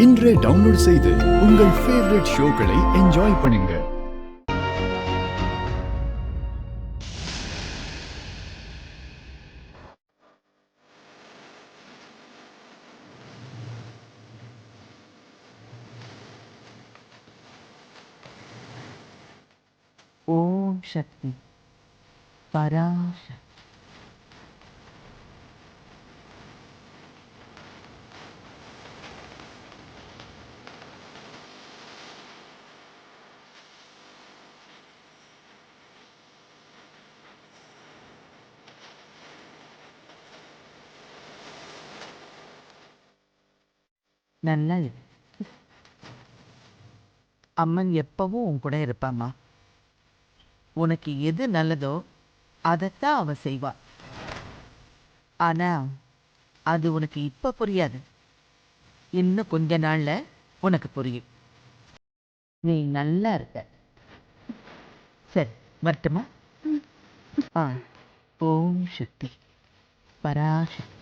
இன்றே டவுன்லோட் செய்து உங்கள் ஃபேவரட் ஷோக்களை என்ஜாய் பண்ணுங்க. ஓம் சக்தி பராசக்தி. நல்லா இரு. அம்மன் எப்பவும் உன் கூட இருப்பாம்மா. உனக்கு எது நல்லதோ அதைத்தான் அவ செய்வா. ஆனா அது உனக்கு இப்ப புரியாது. இன்னும் கொஞ்ச நாள்ல உனக்கு புரியும். நீ நல்லா இருக்க. சரி, வரட்டுமா? ஓம் சக்தி பராசக்தி.